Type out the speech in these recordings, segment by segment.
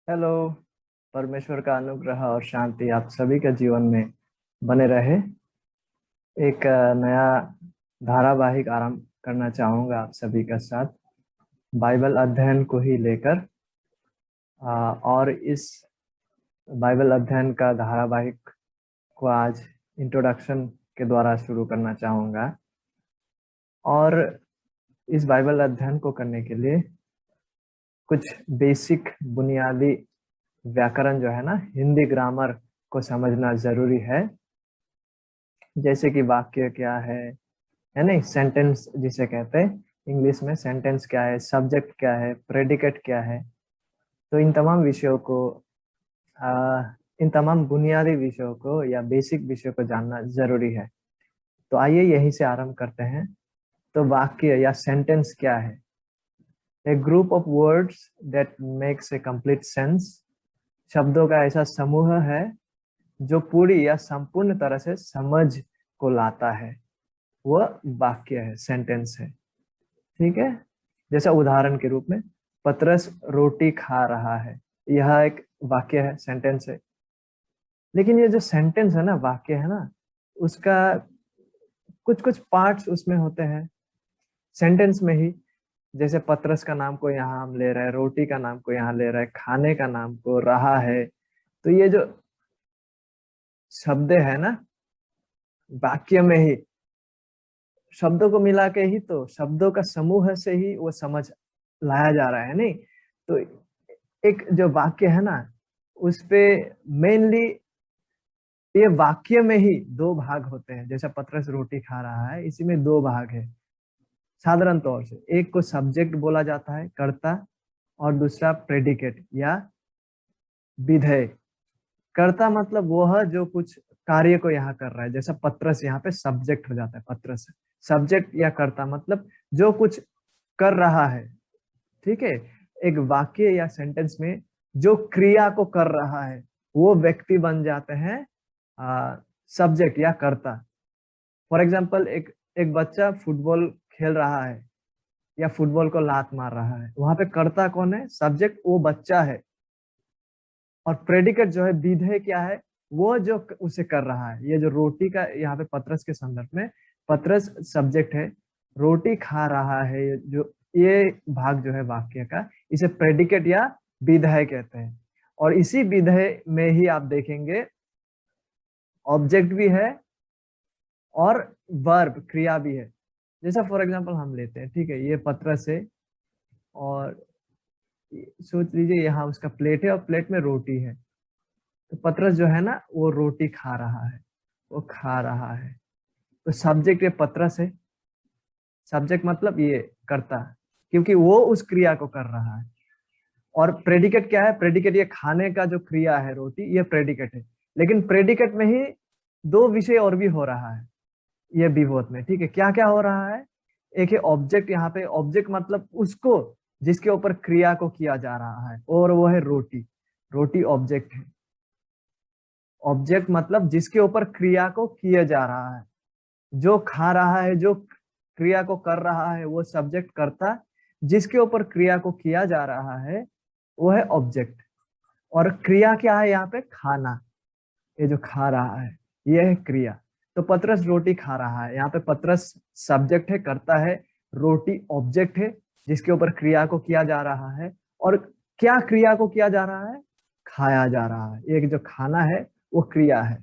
Hello. परमेश्वर का अनुग्रह और शांति आप सभी के जीवन में बने रहे। एक नया धारावाहिक आरंभ करना चाहूँगा आप सभी के साथ, बाइबल अध्ययन को ही लेकर। और इस बाइबल अध्ययन का धारावाहिक को आज इंट्रोडक्शन के द्वारा शुरू करना चाहूँगा। और इस बाइबल अध्ययन को करने के लिए कुछ बेसिक बुनियादी व्याकरण जो है ना, हिंदी ग्रामर को समझना जरूरी है। जैसे कि वाक्य क्या है नहीं, सेंटेंस जिसे कहते हैं इंग्लिश में, सेंटेंस क्या है, सब्जेक्ट क्या है, प्रेडिकेट क्या है। तो इन तमाम विषयों को इन तमाम बुनियादी विषयों को या बेसिक विषयों को जानना जरूरी है। तो आइए यहीं से आरंभ करते हैं। तो वाक्य या सेंटेंस क्या है? A group of words that makes a complete sense. शब्दों का ऐसा समूह है जो पूरी या संपूर्ण तरह से समझ को लाता है, वह वाक्य है, सेंटेंस है। ठीक है। जैसा उदाहरण के रूप में, पतरस रोटी खा रहा है, यह एक वाक्य है, सेंटेंस है। लेकिन ये जो सेंटेंस है ना, वाक्य है ना, उसका कुछ कुछ पार्ट्स उसमें होते हैं सेंटेंस में ही। जैसे पतरस का नाम को यहाँ हम ले रहे हैं, रोटी का नाम को यहाँ ले रहे हैं, खाने का नाम को, रहा है। तो ये जो शब्द है ना, वाक्य में ही शब्दों को मिला के ही, तो शब्दों का समूह से ही वो समझ लाया जा रहा है नहीं। तो एक जो वाक्य है ना, उस पे मेनली ये वाक्य में ही दो भाग होते हैं। जैसा पतरस रोटी खा रहा है, इसी में दो भाग है साधारण तौर से। एक को सब्जेक्ट बोला जाता है, कर्ता, और दूसरा प्रेडिकेट या विधेय। कर्ता मतलब वह जो कुछ कार्य को यहाँ कर रहा है, जैसा पतरस यहाँ पे सब्जेक्ट हो जाता है, पतरस सब्जेक्ट या कर्ता मतलब जो कुछ कर रहा है। ठीक है। एक वाक्य या सेंटेंस में जो क्रिया को कर रहा है वो व्यक्ति बन जाते हैं सब्जेक्ट या कर्ता। फॉर एग्जाम्पल, एक एक बच्चा फुटबॉल खेल रहा है या फुटबॉल को लात मार रहा है, वहां पे कर्ता कौन है? सब्जेक्ट वो बच्चा है। और प्रेडिकेट जो है, विधेय क्या है? वो जो उसे कर रहा है। ये जो रोटी का यहाँ पे पतरस के संदर्भ में, पतरस सब्जेक्ट है, रोटी खा रहा है, जो ये भाग जो है वाक्य का, इसे प्रेडिकेट या विधेय कहते हैं। और इसी विधेय में ही आप देखेंगे ऑब्जेक्ट भी है और वर्ब, क्रिया भी है। जैसा फॉर एग्जांपल हम लेते हैं, ठीक है, ये पतरस है और सोच लीजिए यहाँ उसका प्लेट है और प्लेट में रोटी है। तो पतरस जो है ना, वो रोटी खा रहा है, वो खा रहा है। तो सब्जेक्ट ये पतरस है, सब्जेक्ट मतलब ये कर्ता, क्योंकि वो उस क्रिया को कर रहा है। और प्रेडिकेट क्या है? प्रेडिकेट ये खाने का जो क्रिया है, रोटी, ये प्रेडिकेट है। लेकिन प्रेडिकेट में ही दो विषय और भी हो रहा है ये विभोत में। ठीक है, क्या क्या हो रहा है? एक है ऑब्जेक्ट, यहाँ पे ऑब्जेक्ट मतलब उसको जिसके ऊपर क्रिया को किया जा रहा है, और वो है रोटी। रोटी ऑब्जेक्ट है। ऑब्जेक्ट मतलब जिसके ऊपर क्रिया को किया जा रहा है, जो खा रहा है, जो क्रिया को कर रहा है, वो सब्जेक्ट करता, जिसके ऊपर क्रिया को किया जा रहा है वो है ऑब्जेक्ट। और क्रिया क्या है यहाँ पे? खाना। ये जो खा रहा है ये है क्रिया। तो पतरस रोटी खा रहा है, यहाँ पे पतरस सब्जेक्ट है, करता है, रोटी ऑब्जेक्ट है जिसके ऊपर क्रिया को किया जा रहा है। और क्या क्रिया को किया जा रहा है? खाया जा रहा है। ये जो खाना है वो क्रिया है।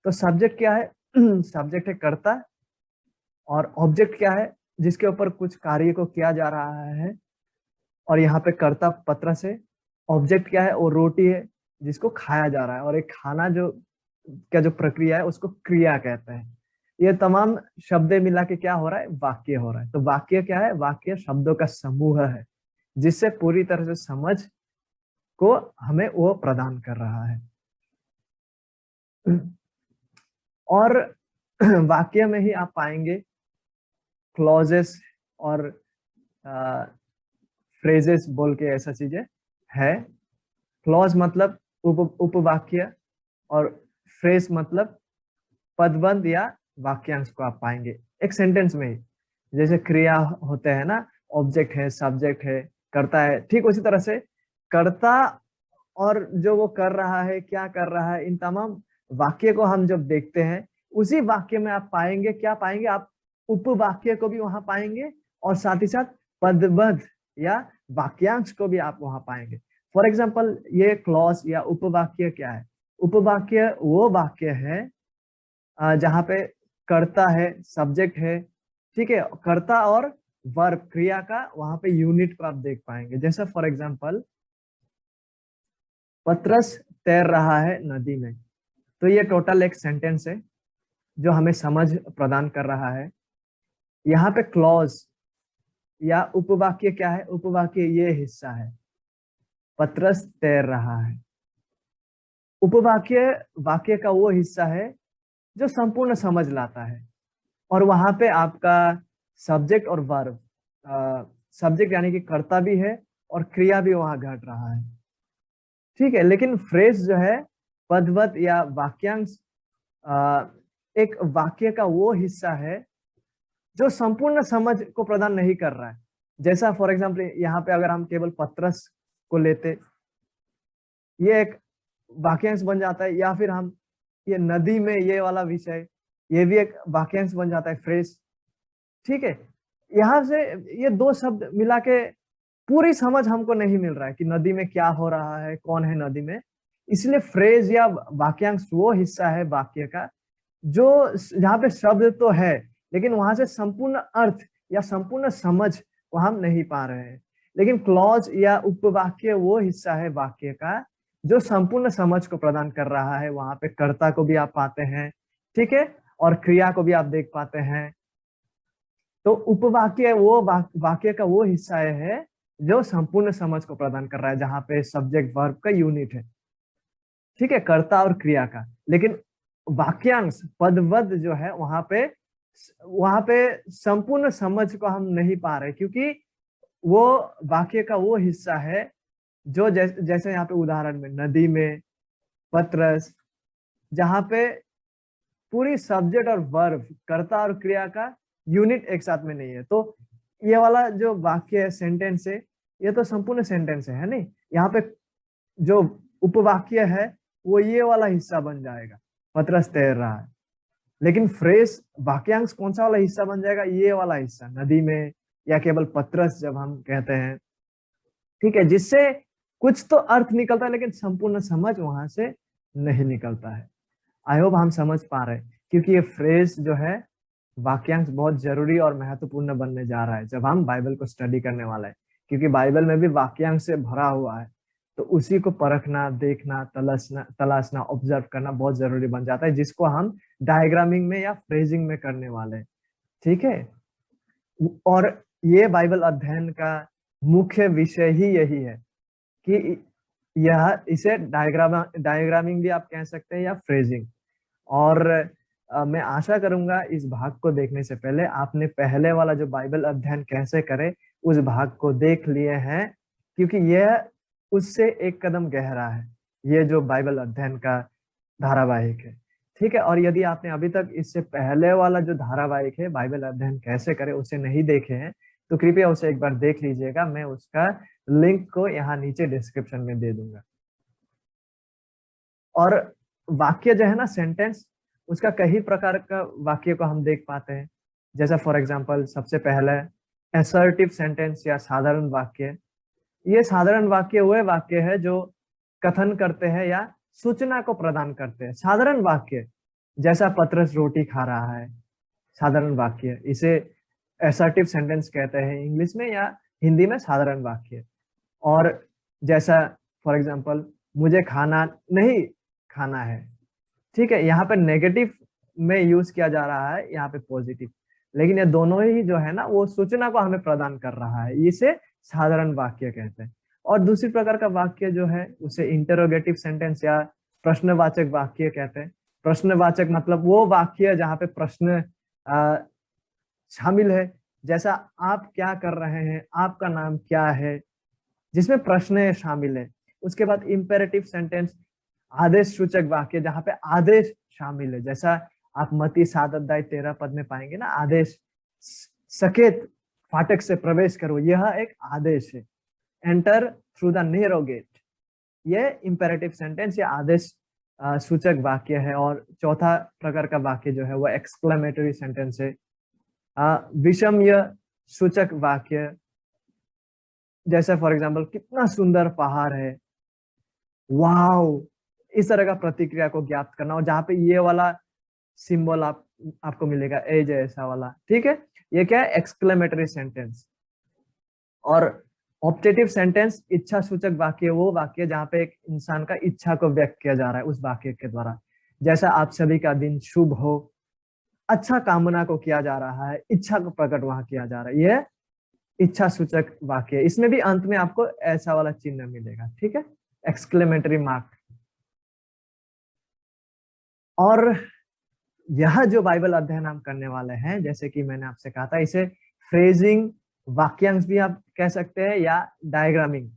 तो सब्जेक्ट क्या है? सब्जेक्ट है कर्ता, और ऑब्जेक्ट क्या है? जिसके ऊपर कुछ कार्य को किया जा रहा है। और यहाँ पे कर्ता पतरस है, ऑब्जेक्ट क्या है? वो रोटी है जिसको खाया जा रहा है। और एक खाना जो का जो प्रक्रिया है उसको क्रिया कहते हैं। ये तमाम शब्द मिला के क्या हो रहा है? वाक्य हो रहा है। तो वाक्य क्या है? वाक्य शब्दों का समूह है जिससे पूरी तरह से समझ को हमें वो प्रदान कर रहा है। और वाक्य में ही आप पाएंगे क्लॉजेस और फ्रेजेस बोल के ऐसा चीजें है। क्लॉज मतलब उपवाक्य, और फ्रेज मतलब पदबंध या वाक्यांश को आप पाएंगे एक सेंटेंस में ही। जैसे क्रिया होते हैं ना, ऑब्जेक्ट है, सब्जेक्ट है, करता है, ठीक उसी तरह से कर्ता और जो वो कर रहा है, क्या कर रहा है, इन तमाम वाक्य को हम जब देखते हैं, उसी वाक्य में आप पाएंगे, क्या पाएंगे आप, उपवाक्य को भी वहां पाएंगे और साथ ही साथ पदबद्ध या वाक्यांश को भी आप वहां पाएंगे। फॉर एग्जाम्पल, ये क्लॉज या उपवाक्य क्या है? उपवाक्य वो वाक्य है जहाँ पे कर्ता है, सब्जेक्ट है, ठीक है, कर्ता और वर्ब क्रिया का वहां पे यूनिट को आप देख पाएंगे। जैसे फॉर एग्जाम्पल, पतरस तैर रहा है नदी में, तो ये टोटल एक सेंटेंस है जो हमें समझ प्रदान कर रहा है। यहाँ पे क्लॉज या उपवाक्य क्या है? उपवाक्य ये हिस्सा है, पतरस तैर रहा है। उपवाक्य वाक्य का वो हिस्सा है जो संपूर्ण समझ लाता है, और वहां पे आपका सब्जेक्ट और वर्ब, सब्जेक्ट यानी कि कर्ता भी है और क्रिया भी वहां घट रहा है, ठीक है। लेकिन फ्रेज जो है, पदवत या वाक्यांश, एक वाक्य का वो हिस्सा है जो संपूर्ण समझ को प्रदान नहीं कर रहा है। जैसा फॉर एग्जाम्पल, यहाँ पे अगर हम केवल पतरस को लेते, ये एक वाक्यांश बन जाता है, या फिर हम ये नदी में ये वाला विषय, ये भी एक वाक्यांश बन जाता है, फ्रेज, ठीक है। यहाँ से ये दो शब्द मिला के पूरी समझ हमको नहीं मिल रहा है कि नदी में क्या हो रहा है, कौन है नदी में। इसलिए फ्रेज या वाक्यांश वो हिस्सा है वाक्य का जो, जहाँ पे शब्द तो है लेकिन वहां से संपूर्ण अर्थ या संपूर्ण समझ को हम नहीं पा रहे हैं। लेकिन क्लॉज या उपवाक्य वो हिस्सा है वाक्य का जो संपूर्ण समझ को प्रदान कर रहा है। वहां पे कर्ता को भी आप पाते हैं, ठीक है, और क्रिया को भी आप देख पाते हैं। तो उपवाक्य वो वाक्य का वो हिस्सा है जो संपूर्ण समझ को प्रदान कर रहा है, जहां पे सब्जेक्ट वर्ब का यूनिट है, ठीक है, कर्ता और क्रिया का। लेकिन वाक्यांश पदवद जो है, वहां पे संपूर्ण समझ को हम नहीं पा रहे, क्योंकि वो वाक्य का वो हिस्सा है जो जैसे यहाँ पे उदाहरण में नदी में, पतरस, जहां पे पूरी सब्जेक्ट और वर्ब, कर्ता और क्रिया का यूनिट एक साथ में नहीं है। तो ये वाला जो वाक्य है, सेंटेंस है, ये तो संपूर्ण सेंटेंस है नहीं। यहाँ पे जो उपवाक्य है वो ये वाला हिस्सा बन जाएगा, पतरस तैर रहा है। लेकिन फ्रेज वाक्यांश कौन सा वाला हिस्सा बन जाएगा? ये वाला हिस्सा, नदी में या केवल पतरस जब हम कहते हैं, ठीक है, जिससे कुछ तो अर्थ निकलता है लेकिन संपूर्ण समझ वहां से नहीं निकलता है। आई होप हम समझ पा रहे हैं, क्योंकि ये फ्रेज जो है, वाक्यांश बहुत जरूरी और महत्वपूर्ण बनने जा रहा है जब हम बाइबल को स्टडी करने वाला है, क्योंकि बाइबल में भी वाक्यांश से भरा हुआ है। तो उसी को परखना, देखना, तलाशना, ऑब्जर्व करना बहुत जरूरी बन जाता है, जिसको हम डायग्रामिंग में या फ्रेजिंग में करने वाले हैं, ठीक है। और ये बाइबल अध्ययन का मुख्य विषय ही यही है कि यह इसे डायग्रामिंग भी आप कह सकते हैं या फ्रेजिंग। और मैं आशा करूंगा इस भाग को देखने से पहले आपने पहले वाला जो बाइबल अध्ययन कैसे करें उस भाग को देख लिए हैं, क्योंकि यह उससे एक कदम गहरा है, ये जो बाइबल अध्ययन का धारावाहिक है, ठीक है। और यदि आपने अभी तक इससे पहले वाला जो धारावाहिक है, बाइबल अध्ययन कैसे करें, उसे नहीं देखे हैं, तो कृपया उसे एक बार देख लीजिएगा। मैं उसका लिंक को यहाँ नीचे डिस्क्रिप्शन में दे दूंगा। और वाक्य जो है ना, सेंटेंस, उसका कई प्रकार का वाक्य को हम देख पाते हैं। जैसा फॉर एग्जांपल, सबसे पहले असर्टिव सेंटेंस या साधारण वाक्य। ये साधारण वाक्य वह वाक्य है जो कथन करते हैं या सूचना को प्रदान करते हैं। साधारण वाक्य, जैसा पतरस रोटी खा रहा है, साधारण वाक्य, इसे असर्टिव सेंटेंस कहते हैं इंग्लिश में, या हिंदी में साधारण वाक्य। और जैसा फॉर एग्जांपल, मुझे खाना नहीं खाना है, ठीक है, यहाँ पे नेगेटिव में यूज किया जा रहा है, यहाँ पे पॉजिटिव, लेकिन ये दोनों ही जो है ना, वो सूचना को हमें प्रदान कर रहा है, इसे साधारण वाक्य कहते हैं। और दूसरी प्रकार का वाक्य जो है, उसे इंटरोगेटिव सेंटेंस या प्रश्नवाचक वाक्य कहते हैं। प्रश्नवाचक मतलब वो वाक्य जहाँ पे प्रश्न शामिल है, जैसा आप क्या कर रहे हैं, आपका नाम क्या है, जिसमें प्रश्न शामिल है। उसके बाद इंपेरेटिव सेंटेंस, आदेश सूचक वाक्य, जहाँ पे आदेश शामिल है, जैसा आप मत्ती 7:13 में पाएंगे ना, आदेश, सकेत फाटक से प्रवेश करो, यह एक आदेश है। Enter through the narrow gate, ये इम्पेरेटिव सेंटेंस या आदेश सूचक वाक्य है। और चौथा प्रकार का वाक्य जो है वो एक्सक्लेमेटरी सेंटेंस है, विषमय सूचक वाक्य। जैसे फॉर एग्जाम्पल, कितना सुंदर पहाड़ है, वाओ, इस तरह का प्रतिक्रिया को ज्ञात करना। और जहाँ पे ये वाला सिंबल आपको मिलेगा, ए जैसा वाला, ठीक है, ये क्या है, एक्सक्लेमेटरी सेंटेंस। और ऑब्जेक्टिव सेंटेंस इच्छा सूचक वाक्य, वो वाक्य जहाँ पे एक इंसान का इच्छा को व्यक्त किया जा रहा है उस वाक्य के द्वारा। जैसा आप सभी का दिन शुभ हो, अच्छा कामना को किया जा रहा है, इच्छा को प्रकट वहां किया जा रहा है, यह इच्छा सूचक वाक्य। इसमें भी अंत में आपको ऐसा वाला चिन्ह मिलेगा, ठीक है, एक्सक्लेमेटरी मार्क। और यह जो बाइबल अध्ययन हम करने वाले हैं, जैसे कि मैंने आपसे कहा था, इसे फ्रेजिंग वाक्यांश भी आप कह सकते हैं, या डायग्रामिंग,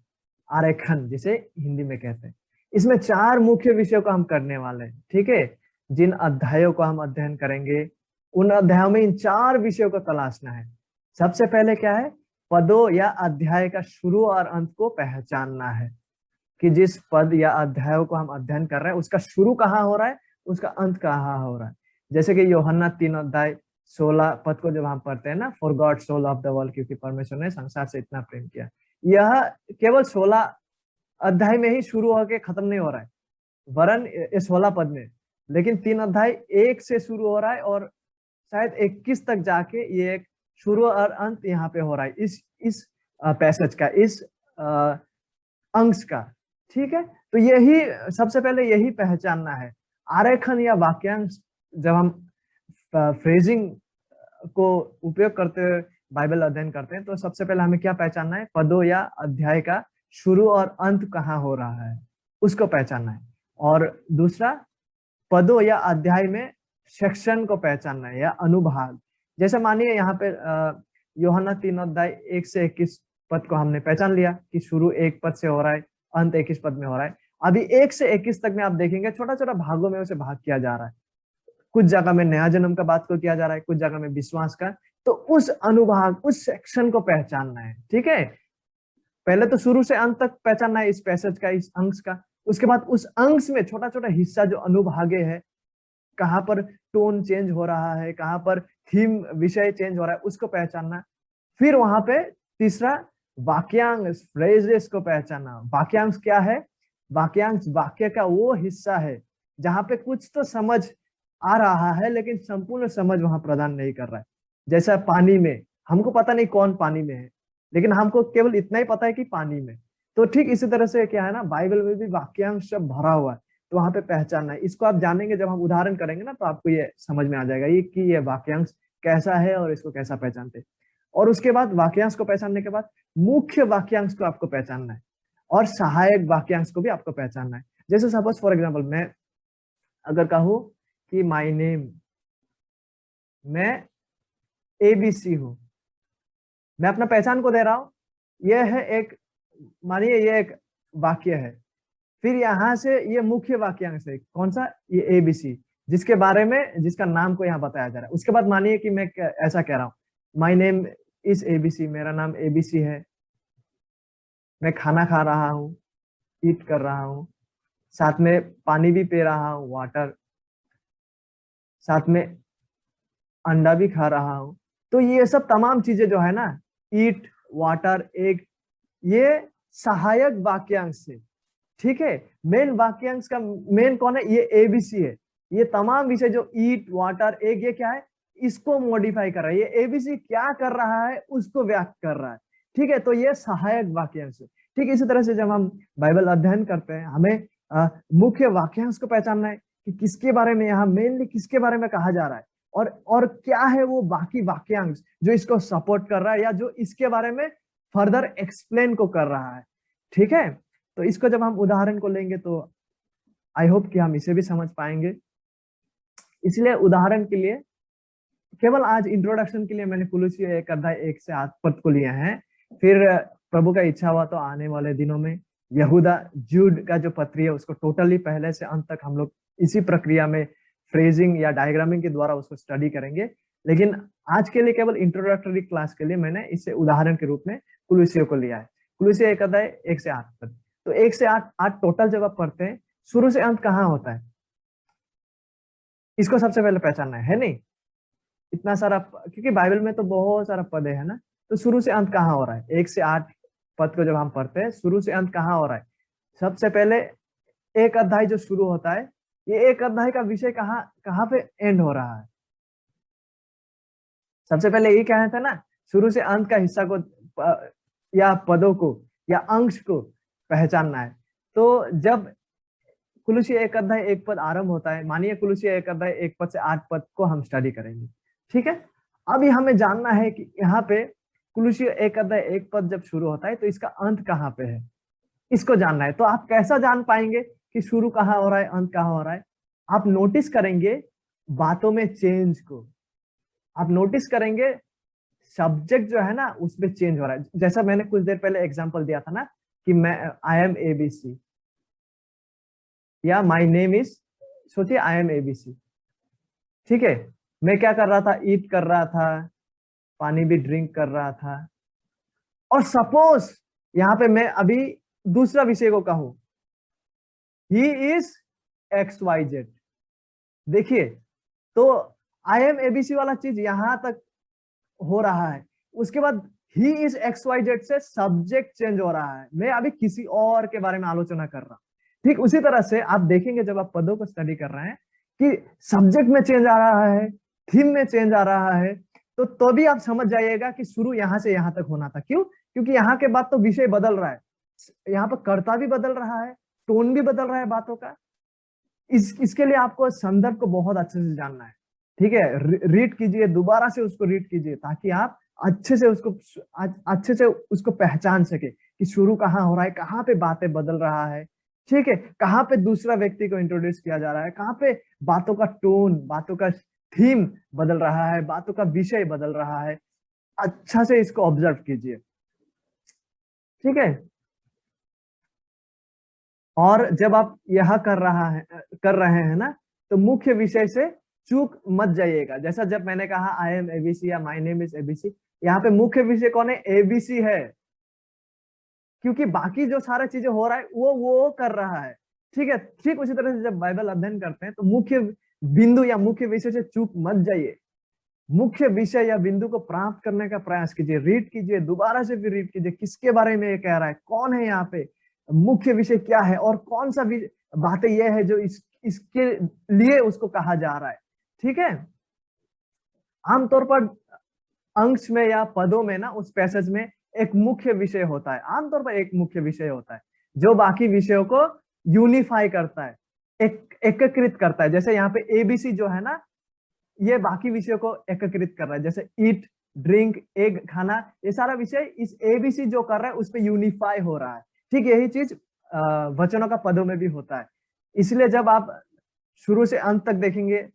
आरेखन जिसे हिंदी में कहते हैं। इसमें 4 मुख्य विषयों को हम करने वाले हैं, ठीक है। जिन अध्यायों को हम अध्ययन करेंगे, उन अध्यायों में इन 4 विषयों को तलाशना है। सबसे पहले क्या है, पदों या अध्याय का शुरू और अंत को पहचानना है, कि जिस पद या अध्याय को हम अध्ययन कर रहे हैं उसका शुरू कहाँ हो रहा है, उसका अंत कहाँ हो रहा है। जैसे कि यूहन्ना 3 अध्याय 16 पद को जब हम पढ़ते हैं ना, for God so loved the world, क्योंकि परमेश्वर ने संसार से इतना प्रेम किया, यह केवल 16 अध्याय में ही शुरू होकर खत्म नहीं हो रहा है, वरन ये 16 पद में, लेकिन 3 अध्याय 1 से शुरू हो रहा है और शायद 21 तक जाके ये एक शुरू और अंत यहाँ पे हो रहा है, इस पैसेज का, इस अंश का, ठीक है। तो यही सबसे पहले यही पहचानना है। आरेखन या वाक्यांश, जब हम फ्रेजिंग को उपयोग करते हुए बाइबल अध्ययन करते हैं, तो सबसे पहले हमें क्या पहचानना है, पदों या अध्याय का शुरू और अंत कहाँ हो रहा है उसको पहचानना है। और दूसरा, पदों या अध्याय में सेक्शन को पहचानना है या अनुभाग। जैसे मानिए यहाँ पे यूहन्ना 3 अध्याय 1 से 21 पद को हमने पहचान लिया कि शुरू 1 पद से हो रहा है, अंत 21 पद में हो रहा है। अभी 1 से 21 तक में आप देखेंगे छोटा छोटा भागों में उसे भाग किया जा रहा है। कुछ जगह में नया जन्म का बात को किया जा रहा है, कुछ जगह में विश्वास का। तो उस अनुभाग, उस सेक्शन को पहचानना है, ठीक है। पहले तो शुरू से अंत तक पहचानना है इस पैसेज का, इस अंश का। उसके बाद उस अंश में छोटा छोटा हिस्सा जो अनुभागे है, कहाँ पर टोन चेंज हो रहा है, कहाँ पर थीम, विषय चेंज हो रहा है, उसको पहचानना। फिर वहां पे तीसरा, वाक्यांश, फ्रेजेस को पहचानना। वाक्यांश क्या है, वाक्यांश वाक्य का वो हिस्सा है जहां पे कुछ तो समझ आ रहा है लेकिन संपूर्ण समझ वहां प्रदान नहीं कर रहा है। जैसा पानी में, हमको पता नहीं कौन पानी में है, लेकिन हमको केवल इतना ही पता है कि पानी में। तो ठीक इसी तरह से क्या है ना, बाइबल में भी वाक्यांश सब भरा हुआ है, तो वहां पे पहचानना है। इसको आप जानेंगे, जब हम उदाहरण करेंगे ना, तो आपको ये समझ में आ जाएगा ये कि ये वाक्यांश कैसा है और इसको कैसा पहचानते हैं। और उसके बाद वाक्यांश को पहचानने के बाद मुख्य वाक्यांश को आपको पहचानना है, और सहायक वाक्यांश को भी आपको पहचानना है। जैसे सपोज फॉर एग्जाम्पल, मैं अगर कहूँ कि माई नेम, मैं ABC हूँ, मैं अपना पहचान को दे रहा हूँ, यह है एक, मानिए ये एक वाक्य है। फिर यहाँ से ये मुख्य वाक्यांश है, कौन सा, ये ABC, जिसके बारे में, जिसका नाम को यहाँ बताया जा रहा है। उसके बाद मानिए कि मैं ऐसा कह रहा हूँ, माई नेम इज ABC, मेरा नाम ABC है, मैं खाना खा रहा हूँ, ईट कर रहा हूँ, साथ में पानी भी पी रहा हूँ, वाटर, साथ में अंडा भी खा रहा हूँ। तो ये सब तमाम चीजें जो है ना, ईट, वाटर, एग, ये सहायक वाक्यांश है, ठीक है। मेन वाक्यांश का मेन कौन है, ये ABC है। ये तमाम विषय जो ईट, वाटर, एग, ये क्या है, इसको मॉडिफाई कर रहा है। ये ABC क्या कर रहा है उसको व्यक्त कर रहा है, ठीक है। तो ये सहायक वाक्यांश है। ठीक इसी तरह से जब हम बाइबल अध्ययन करते हैं, हमें मुख्य वाक्यांश को पहचानना है कि किसके बारे में, यहाँ मेनली किसके बारे में कहा जा रहा है, और क्या है वो बाकी वाक्यांश जो इसको सपोर्ट कर रहा है या जो इसके बारे में फर्दर एक्सप्लेन को कर रहा है, ठीक है। तो इसको जब हम उदाहरण को लेंगे तो आई होप कि हम इसे भी समझ पाएंगे। इसलिए उदाहरण के लिए, केवल आज इंट्रोडक्शन के लिए मैंने कुलुस्सी 1 अध्याय 1 से 8 पद को लिया है। फिर प्रभु का इच्छा हुआ तो आने वाले दिनों में यहूदा जूड का जो पत्री है उसको टोटली पहले से अंत तक हम लोग इसी प्रक्रिया में फ्रेजिंग या डायग्रामिंग के द्वारा उसको स्टडी करेंगे। लेकिन आज के लिए केवल इंट्रोडक्टरी क्लास के लिए मैंने इसे उदाहरण के रूप में कुलुस्सियों को लिया है। कुलुस्सी 1 अध्याय 1 से 8 तक। तो 1 से 8 टोटल जब आप पढ़ते हैं, शुरू से अंत कहाँ होता है, इसको सबसे पहले पहचानना है नहीं? इतना सारा, क्योंकि बाइबल में तो बहुत सारा पद है ना, तो शुरू से अंत कहाँ हो रहा है? 1 से 8 पद को जब हम पढ़ते हैं, शुरू से अंत कहाँ हो रहा है? सबसे पहले एक अध्याय जो शुरू होता है, ये एक अध्याय का विषय कहाँ कहाँ पे एंड हो रहा है? सबसे पहले ये क्या था ना, शुरू से अंत का हिस्सा को या पदों को या अंश को पहचानना है। तो जब कुलुसी 1 अध्याय 1 पद आरंभ होता है, मानिए कुलुसी 1 अध्याय 1 पद से 8 पद को हम स्टडी करेंगे, ठीक है। अभी हमें जानना है कि यहाँ पे कुलुसी 1 अध्याय 1 पद जब शुरू होता है तो इसका अंत कहाँ पे है, इसको जानना है। तो आप कैसा जान पाएंगे कि शुरू कहाँ हो रहा है, अंत कहाँ हो रहा है? आप नोटिस करेंगे बातों में चेंज को, आप नोटिस करेंगे सब्जेक्ट जो है ना उसमें चेंज हो रहा है। जैसा मैंने कुछ देर पहले एग्जांपल दिया था ना कि मैं आई एम एबीसी या माय नेम इज, सोचिए आई एम एबीसी, ठीक है। मैं क्या कर रहा था, ईट कर रहा था, पानी भी ड्रिंक कर रहा था। और सपोज यहाँ पे मैं अभी दूसरा विषय को कहूं, he is X Y Z, देखिए तो आई एम एबीसी वाला चीज यहां तक हो रहा है। उसके बाद he is X Y Z से सब्जेक्ट चेंज हो रहा है, मैं अभी किसी और के बारे में आलोचना कर रहा हूं। ठीक उसी तरह से आप देखेंगे जब आप पदों को स्टडी कर रहे हैं कि सब्जेक्ट में चेंज आ रहा है, थीम में चेंज आ रहा है, तो भी आप समझ जाइएगा कि शुरू यहां से यहां तक होना था। क्यों? क्योंकि यहाँ के बाद तो विषय बदल रहा है, यहाँ पर कर्ता भी बदल रहा है, टोन भी बदल रहा है बातों का। इसके लिए आपको संदर्भ को बहुत अच्छे से जानना है, ठीक है। रीड कीजिए, दोबारा से उसको रीड कीजिए ताकि आप अच्छे से उसको पहचान सके कि शुरू कहाँ हो रहा है, कहाँ पे बातें बदल रहा है, ठीक है, कहाँ पे दूसरा व्यक्ति को इंट्रोड्यूस किया जा रहा है, कहाँ पे बातों का टोन, बातों का थीम बदल रहा है, बातों का विषय बदल रहा है। अच्छा से इसको ऑब्जर्व कीजिए, ठीक है। और जब आप यह कर रहे हैं ना, तो मुख्य विषय से चूक मत जाइएगा। जैसा जब मैंने कहा आई एम एबीसी या माय नेम इज एबीसी, यहाँ पे मुख्य विषय कौन है? एबीसी है, क्योंकि बाकी जो सारा चीजें हो रहा है वो कर रहा है, ठीक है। ठीक उसी तरह से जब बाइबल अध्ययन करते हैं तो मुख्य बिंदु या मुख्य विषय से चूक मत जाइए। मुख्य विषय या बिंदु को प्राप्त करने का प्रयास कीजिए, रीड कीजिए, दोबारा से भी रीड कीजिए, किसके बारे में ये कह रहा है, कौन है यहाँ पे, मुख्य विषय क्या है, और कौन सा बातें ये है जो इसके लिए उसको कहा जा रहा है, ठीक है। आमतौर पर अंश में या पदों में ना, उस पैसेज में एक मुख्य विषय होता है, आमतौर पर एक मुख्य विषय होता है जो बाकी विषयों को यूनिफाई करता है, एकीकृत करता है। जैसे यहाँ पे एबीसी जो है ना, ये बाकी विषयों को एकीकृत कर रहा है, जैसे ईट, ड्रिंक, एग, खाना, ये सारा विषय इस एबीसी जो कर रहा है उस पर यूनिफाई हो रहा है। ठीक यही चीज वचनों का पदों में भी होता है। इसलिए जब आप शुरू से अंत तक देखेंगे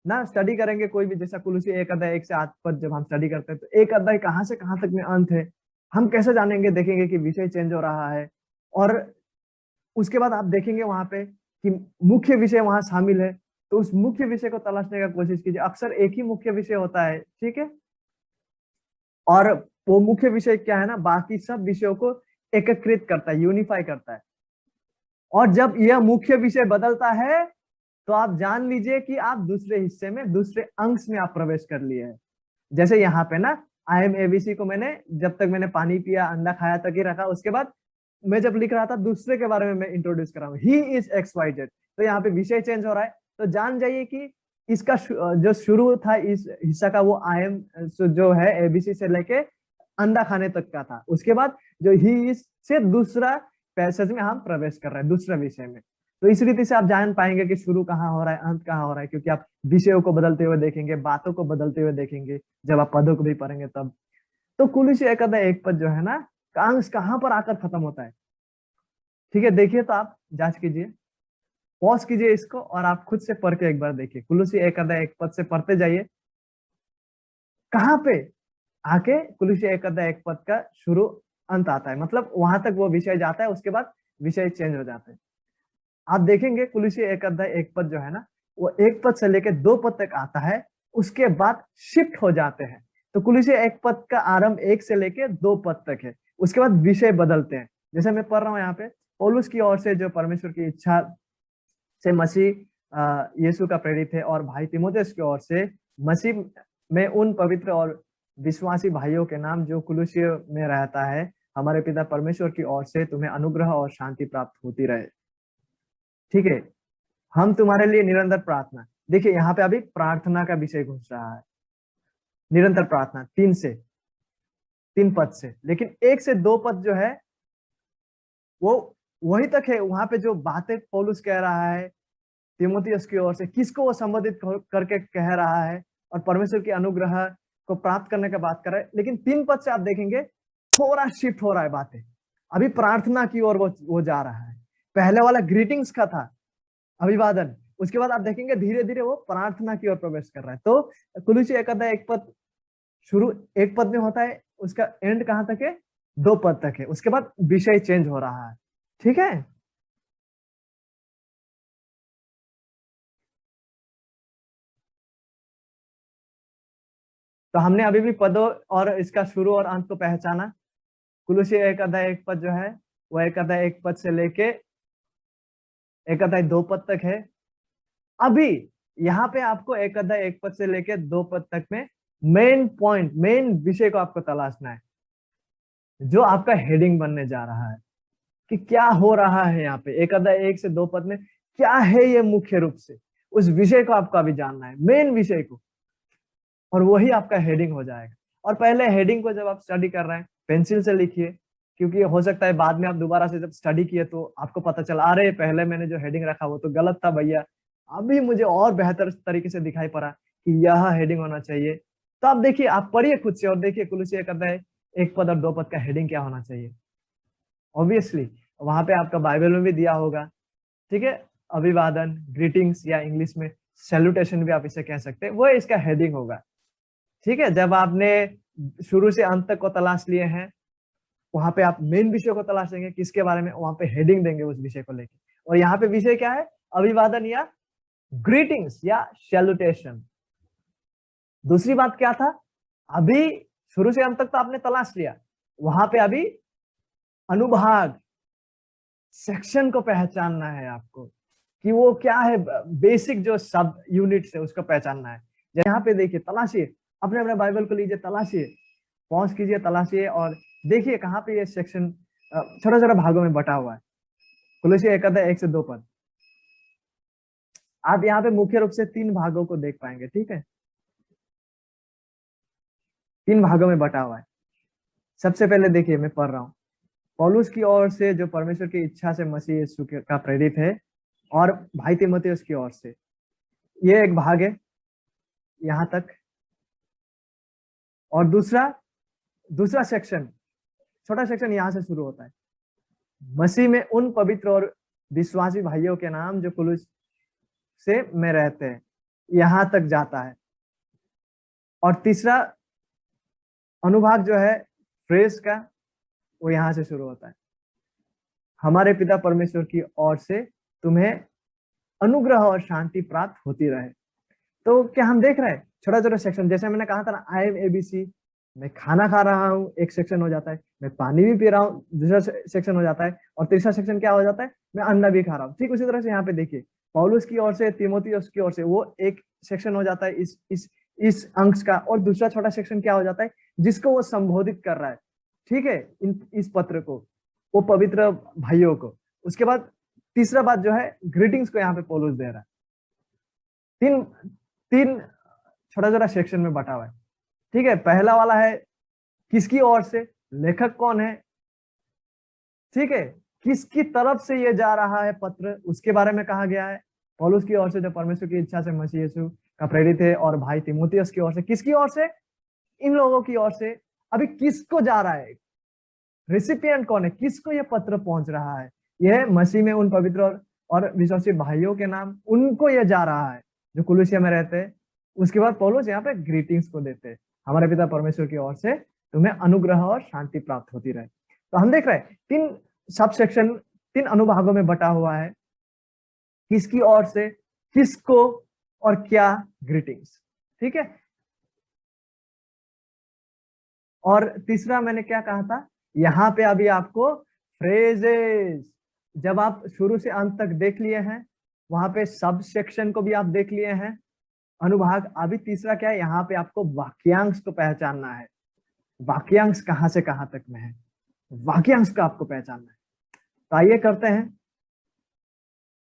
ना, स्टडी करेंगे कोई भी, जैसा कुलुसी 1 अध्याय 1 से 8 पद जब हम स्टडी करते हैं तो एक अध्याय कहाँ से कहाँ तक में अंत है, हम कैसे जानेंगे? देखेंगे कि विषय चेंज हो रहा है, और उसके बाद आप देखेंगे वहां पे कि मुख्य विषय वहां शामिल है, तो उस मुख्य विषय को तलाशने का कोशिश कीजिए। अक्सर एक ही मुख्य विषय होता है, ठीक है, और वो मुख्य विषय क्या है ना, बाकी सब विषयों को एकीकृत करता है, यूनिफाई करता है। और जब यह मुख्य विषय बदलता है तो आप जान लीजिए कि आप दूसरे हिस्से में, दूसरे अंश में आप प्रवेश कर लिए हैं। जैसे यहाँ पे ना आई एम एबीसी को मैंने, जब तक मैंने पानी पिया, अंडा खाया तक ही रखा, उसके बाद मैं जब लिख रहा था दूसरे के बारे में मैं इंट्रोड्यूस कर रहा हूँ, he is X Y Z, तो यहाँ पे विषय चेंज हो रहा है। तो जान जाइए कि इसका जो शुरू था इस हिस्सा का, वो आई एम जो है एबीसी से लेके अंडा खाने तक का था। उसके बाद जो ही इज से दूसरा पैसेज में हम प्रवेश कर रहे हैं, दूसरे विषय में। तो इस रीति से आप जान पाएंगे कि शुरू कहाँ हो रहा है, अंत कहाँ हो रहा है, क्योंकि आप विषयों को बदलते हुए देखेंगे, बातों को बदलते हुए देखेंगे जब आप पदों को भी पढ़ेंगे तब। तो कुलुसी 1 अध्याय 1 पद जो है ना, अंश कहाँ पर आकर खत्म होता है, ठीक है। देखिए तो आप जांच कीजिए, पॉज कीजिए इसको और आप खुद से पढ़ के एक बार देखिए। कुलुसी 1 अध्याय 1 पद से पढ़ते जाइए, कहाँ पे आके कुलुसी 1 अध्याय 1 पद का शुरू अंत आता है, मतलब वहां तक वो विषय जाता है, उसके बाद विषय चेंज हो जाते हैं। आप देखेंगे कुलुसी 1 अध्याय 1 पद जो है ना, वो 1 पद से लेके 2 पद तक आता है, उसके बाद शिफ्ट हो जाते हैं। तो कुलुसी 1 पद का आरंभ 1 से लेके 2 पद तक है, उसके बाद विषय बदलते हैं। जैसे मैं पढ़ रहा हूँ यहाँ पे, पौलुस की ओर से जो परमेश्वर की इच्छा से मसीह यीशु का प्रेरित है, और भाई तीमुथियुस की ओर से मसीह में उन पवित्र और विश्वासी भाइयों के नाम जो कुलुसियों में रहता है, हमारे पिता परमेश्वर की ओर से तुम्हें अनुग्रह और शांति प्राप्त होती रहे। ठीक है, हम तुम्हारे लिए निरंतर प्रार्थना, देखिए यहाँ पे अभी प्रार्थना का विषय घुस रहा है। निरंतर प्रार्थना 3 पद से, लेकिन 1 से 2 पद जो है वो वही तक है। वहां पे जो बातें पौलुस कह रहा है तीमुथियुस की ओर से, किसको वो संबोधित करके कह रहा है, और परमेश्वर की अनुग्रह को प्राप्त करने का बात कर रहा है। लेकिन 3 पद से आप देखेंगे थोड़ा शिफ्ट हो रहा है बातें, अभी प्रार्थना की ओर वो जा रहा है। पहले वाला ग्रीटिंग्स का था, अभिवादन, उसके बाद आप देखेंगे धीरे धीरे वो प्रार्थना की ओर प्रवेश कर रहा है। तो कुलुसी 1 पद शुरू 1 पद में होता है, उसका एंड कहां तक है? 2 पद तक है, उसके बाद विषय चेंज हो रहा है। ठीक है, तो हमने अभी भी पदों और इसका शुरू और अंत को पहचाना। कुलुसी 1 पद जो है वो 1 पद से लेके 1 2 पद तक है। अभी यहाँ पे आपको 1 पद से लेके 2 पद तक में मेन पॉइंट, मेन विषय को आपको तलाशना है, जो आपका हेडिंग बनने जा रहा है कि क्या हो रहा है यहाँ पे 1 से 2 पद में, क्या है ये मुख्य रूप से। उस विषय को आपको अभी जानना है, मेन विषय को, और वही आपका हेडिंग हो जाएगा। और पहले हेडिंग को जब आप स्टडी कर रहे हैं पेंसिल से लिखिए, क्योंकि हो सकता है बाद में आप दोबारा से जब स्टडी किए तो आपको पता चला अरे पहले मैंने जो हेडिंग रखा वो तो गलत था भैया, अभी मुझे और बेहतर तरीके से दिखाई पड़ा कि यह हेडिंग होना चाहिए। तो आप देखिए, आप पढ़िए खुद से और देखिए कुलुसी 1 पद और 2 पद का हेडिंग क्या होना चाहिए। ऑब्वियसली वहां पे आपका बाइबल में भी दिया होगा। ठीक है, अभिवादन, ग्रीटिंग्स, या इंग्लिश में सैल्यूटेशन भी आप इसे कह सकते हैं, वो इसका हेडिंग होगा। ठीक है, जब आपने शुरू से अंत तक को तलाश लिए हैं, वहां पे आप मेन विषय को तलाशेंगे किसके बारे में, वहां पे हेडिंग देंगे उस विषय को लेके। और यहाँ पे विषय क्या है? अभिवादन या ग्रीटिंग्स या सैल्यूटेशन। दूसरी बात क्या था? अभी शुरू से अंत तक तो आपने तलाश लिया, वहां पे अभी अनुभाग, सेक्शन को पहचानना है आपको कि वो क्या है। बेसिक जो सब यूनिट्स है उसको पहचानना है। यहाँ पे देखिए, तलाशिए, अपने अपने बाइबल को लीजिए, तलाशिए, पॉज कीजिए, तलाशिए और देखिए कहाँ पे ये सेक्शन छोटा छोटा भागों में बटा हुआ है। कुलुसी 1 से 2 पद, आप यहाँ पे मुख्य रूप से 3 भागों को देख पाएंगे। ठीक है, 3 भागों में बटा हुआ है। सबसे पहले देखिए, मैं पढ़ रहा हूँ, पौलुस की ओर से जो परमेश्वर की इच्छा से मसीह यीशु का प्रेरित है, और भाई तीमुथियुस की ओर से, ये एक भाग है यहाँ तक। और दूसरा सेक्शन, छोटा सेक्शन यहाँ से शुरू होता है, मसीह में उन पवित्र और विश्वासी भाइयों के नाम जो कुलुस से में रहते हैं, यहां तक जाता है। और तीसरा अनुभाग जो है फ्रेज का, वो यहां से शुरू होता है, हमारे पिता परमेश्वर की ओर से तुम्हें अनुग्रह और शांति प्राप्त होती रहे। तो क्या हम देख रहे हैं छोटा छोटा सेक्शन, जैसे मैंने कहा था ना, आई एम एबीसी, मैं खाना खा रहा हूँ, एक सेक्शन हो जाता है, मैं पानी भी पी रहा हूँ, दूसरा सेक्शन हो जाता है, और तीसरा सेक्शन क्या हो जाता है, मैं अंडा भी खा रहा हूँ। ठीक उसी तरह से यहाँ पे देखिए, पौलुस की ओर से, तीमुथियुस की ओर से, वो एक सेक्शन हो जाता है इस अंश का, और दूसरा छोटा सेक्शन क्या हो जाता है, जिसको वो संबोधित कर रहा है। ठीक है, इस पत्र को, वो पवित्र भाइयों को। उसके बाद तीसरा बात जो है, ग्रीटिंग्स को यहाँ पे पौलुस दे रहा है। तीन तीन छोटा छोटा सेक्शन में बटा हुआ है। ठीक है, पहला वाला है किसकी ओर से, लेखक कौन है, ठीक है, किसकी तरफ से ये जा रहा है पत्र, उसके बारे में कहा गया है। पौलुस की ओर से जो परमेश्वर की इच्छा से मसीह यीशु का प्रेरित है, और भाई तीमुथियुस की ओर से, किसकी ओर से, इन लोगों की ओर से। अभी किसको जा रहा है, रेसिपिएंट कौन है, किसको ये पत्र पहुंच रहा है? यह मसीह में उन पवित्र और विश्वासी भाइयों के नाम, उनको ये जा रहा है जो कुलुसिया में रहते हैं। उसके बाद पौलुस यहाँ पे ग्रीटिंग्स को देते हैं, हमारे पिता परमेश्वर की ओर से तुम्हें अनुग्रह और शांति प्राप्त होती रहे। तो हम देख रहे हैं 3 सब सेक्शन, 3 अनुभागों में बटा हुआ है, किसकी ओर से, किसको, और क्या ग्रीटिंग्स। ठीक है, और तीसरा मैंने क्या कहा था, यहाँ पे अभी आपको फ्रेजेस, जब आप शुरू से अंत तक देख लिए हैं, वहां पे सब सेक्शन को भी आप देख लिए हैं, अनुभाग। अभी तीसरा क्या है, यहाँ पे आपको वाक्यांश को पहचानना है। वाक्यांश कहाँ से कहाँ तक में है, वाक्यांश का आपको पहचानना है। तो आइए करते हैं।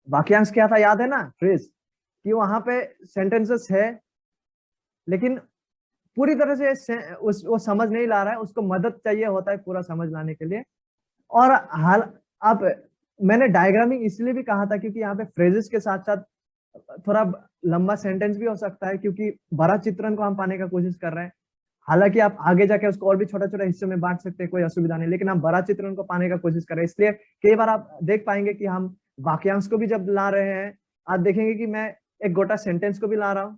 वाक्यांश क्या था, याद है ना, फ्रेज, कि वहां पे सेंटेंसेस है लेकिन पूरी तरह से वो समझ नहीं ला रहा है, उसको मदद चाहिए होता है पूरा समझ लाने के लिए। और हाल आप, मैंने डायग्रामिंग इसलिए भी कहा था क्योंकि यहाँ पे फ्रेजेस के साथ साथ थोड़ा लंबा सेंटेंस भी हो सकता है, क्योंकि बड़ा चित्रण को हम पाने का कोशिश कर रहे हैं। हालांकि आप आगे जाके उसको और भी छोटा छोटा हिस्से में बांट सकते हैं, कोई असुविधा नहीं, लेकिन हम बड़ा चित्रण को पाने का कोशिश कर रहे हैं। इसलिए कई बार आप देख पाएंगे कि हम वाक्यांश को भी जब ला रहे हैं, आप देखेंगे कि मैं एक गोटा सेंटेंस को भी ला रहा हूँ,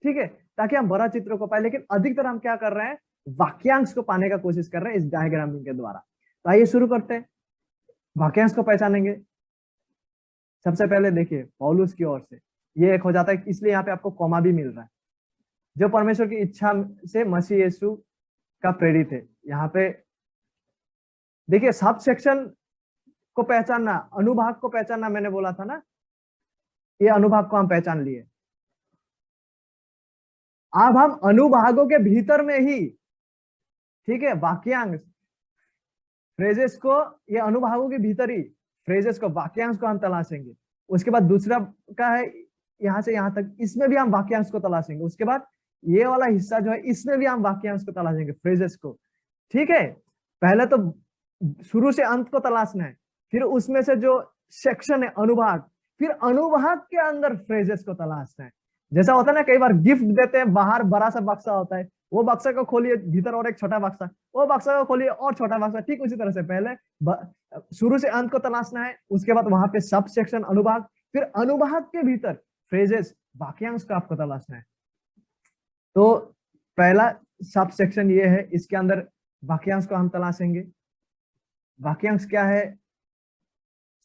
ठीक है, ताकि हम बड़ा चित्र को पाए। लेकिन अधिकतर हम क्या कर रहे हैं, वाक्यांश को पाने का कोशिश कर रहे हैं इस डायग्रामिंग के द्वारा। तो आइए शुरू करते हैं, वाक्यांश को पहचानेंगे। सबसे पहले देखिए पौलुस की ओर से ये एक हो जाता है, इसलिए यहाँ पे आपको कॉमा भी मिल रहा है। जो परमेश्वर की इच्छा से मसीह यीशु का प्रेरित है, यहाँ पे देखिए सब सेक्शन को पहचानना, अनुभाग को पहचानना, मैंने बोला था ना, ये अनुभाग को हम पहचान लिए। अब हम अनुभागों के भीतर में ही, ठीक है, वाक्यांश फ्रेजेस को, ये अनुभागों के भीतर ही फ्रेजेस को, वाक्यांश को हम तलाशेंगे। उसके बाद दूसरा का है यहां से यहां तक, इसमें भी हम वाक्यांश को तलाशेंगे। उसके बाद ये वाला हिस्सा जो है, इसमें भी हम वाक्यांश को तलाशेंगे, फ्रेजेस को, ठीक है। पहले तो शुरू से अंत को तलाशना है, फिर उसमें से जो सेक्शन है अनुभाग, फिर अनुभाग के अंदर फ्रेजेस को तलाशना है। जैसा होता है ना, कई बार गिफ्ट देते हैं, बाहर बड़ा सा बक्सा होता है, वो बक्सा को खोलिए, भीतर और एक छोटा बक्सा, वो बक्सा को खोलिए और छोटा बक्सा। ठीक उसी तरह से पहले शुरू से अंत को तलाशना है, उसके बाद वहां पे सब सेक्शन अनुभाग, फिर अनुभाग के भीतर फ्रेजेस, वाक्यांश को आपको तलाशना है। तो पहला सब सेक्शन ये है, इसके अंदर वाक्यांश को हम तलाशेंगे। वाक्यांश क्या है,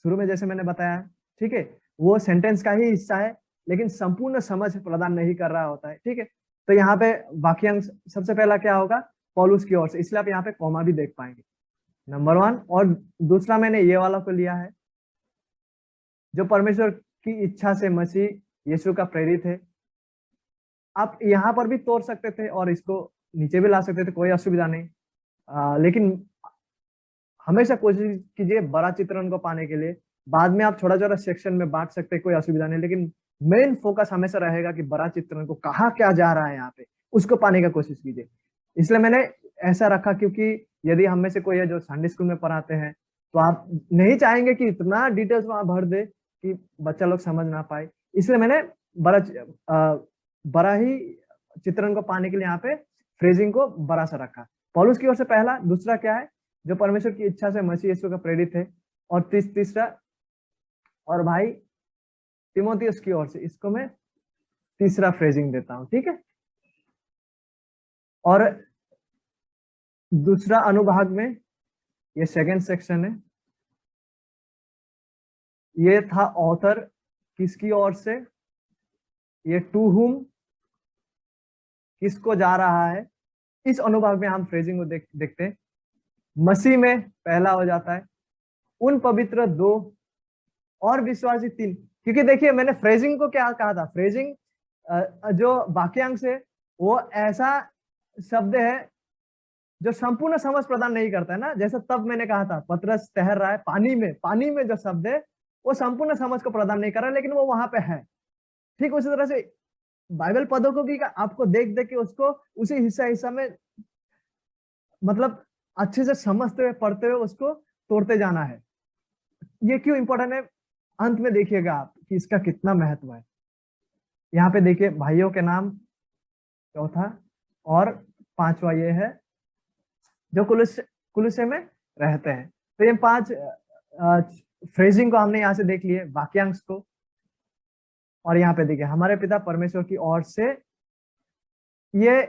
शुरू में जैसे मैंने बताया, ठीक है, वो सेंटेंस का ही हिस्सा है लेकिन संपूर्ण समझ प्रदान नहीं कर रहा होता है, ठीक है। तो यहाँ पे वाक्यांश सबसे पहला क्या होगा, पौलुस की ओर से, इसलिए आप यहाँ पे कॉमा भी देख पाएंगे, नंबर 1। और दूसरा मैंने ये वाला को लिया है, जो परमेश्वर की इच्छा से मसीह यीशु का प्रेरित है। आप यहाँ पर भी तोड़ सकते थे और इसको नीचे भी ला सकते थे, कोई असुविधा नहीं। लेकिन हमेशा कोशिश कीजिए बड़ा चित्रण को पाने के लिए। बाद में आप छोटा छोटा सेक्शन में बांट सकते हैं, कोई असुविधा नहीं, लेकिन मेन फोकस हमेशा रहेगा कि बड़ा चित्रण को कहाँ क्या जा रहा है यहाँ पे, उसको पाने का कोशिश कीजिए। इसलिए मैंने ऐसा रखा, क्योंकि यदि हम में से कोई है जो संडे स्कूल में पढ़ाते हैं, तो आप नहीं चाहेंगे कि इतना डिटेल्स वहां भर दे कि बच्चा लोग समझ ना पाए। इसलिए मैंने बड़ा ही चित्रण को पाने के लिए यहाँ पे फ्रेजिंग को बड़ा सा रखा। पौलुस की ओर से पहला, दूसरा क्या है, जो परमेश्वर की इच्छा से मसीह यीशु का प्रेरित है, और तीसरा, और भाई तिमोथियस की ओर से, इसको मैं तीसरा फ्रेजिंग देता हूं, ठीक है। और दूसरा अनुभाग में ये सेकंड सेक्शन है, ये था ऑथर किसकी ओर से, ये टू हुम, किसको जा रहा है। इस अनुभाग में हम फ्रेजिंग को देखते हैं। मसीह में पहला हो जाता है, उन पवित्र 2 और विश्वासी 3। क्योंकि देखिए मैंने फ्रेजिंग को क्या कहा था, फ्रेजिंग जो वाक्यांश है वो ऐसा शब्द है जो संपूर्ण समझ प्रदान नहीं करता है ना। जैसे तब मैंने कहा था पतरस तैर रहा है पानी में, पानी में जो शब्द है वो संपूर्ण समझ को प्रदान नहीं कर रहा है, लेकिन वो वहां पे है। ठीक उसी तरह से बाइबल पदों को भी आपको देख देख के उसको उसी हिस्सा हिस्सा में, मतलब अच्छे से समझते हुए पढ़ते हुए उसको तोड़ते जाना है। ये क्यों इंपॉर्टेंट है, अंत में देखिएगा आप कि इसका कितना महत्व है। यहाँ पे देखिए भाइयों के नाम चौथा, और पांचवा ये है जो कुलुस्से में रहते हैं। तो ये 5 फ्रेजिंग को हमने यहाँ से देख लिए, वाक्यांश को। और यहाँ पे देखिए हमारे पिता परमेश्वर की ओर से, ये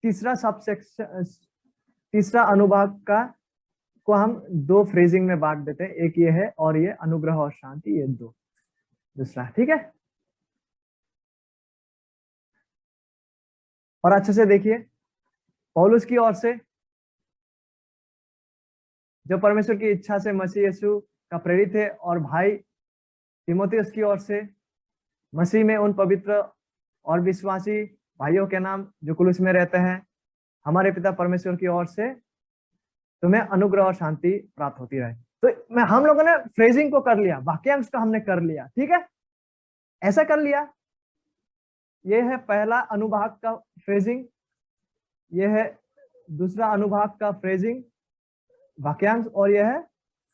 तीसरा सबसेक्शन, तीसरा अनुभाग का को हम 2 फ्रेजिंग में बांट देते हैं, एक ये है और ये अनुग्रह और शांति, ये 2 दूसरा, ठीक है। और अच्छे से देखिए पौलुस की ओर से जो परमेश्वर की इच्छा से मसीह यीशु का प्रेरित है, और भाई तीमुथियुस की ओर से मसीह में उन पवित्र और विश्वासी भाइयों के नाम जो कुलुस में रहते हैं, हमारे पिता परमेश्वर की ओर से तुम्हें अनुग्रह और शांति प्राप्त होती रहे। तो हम लोगों ने फ्रेजिंग को कर लिया, वाक्यांश को हमने कर लिया, ठीक है, ऐसा कर लिया। ये है पहला अनुभाग का फ्रेजिंग, ये है दूसरा अनुभाग का फ्रेजिंग वाक्यांश, और यह है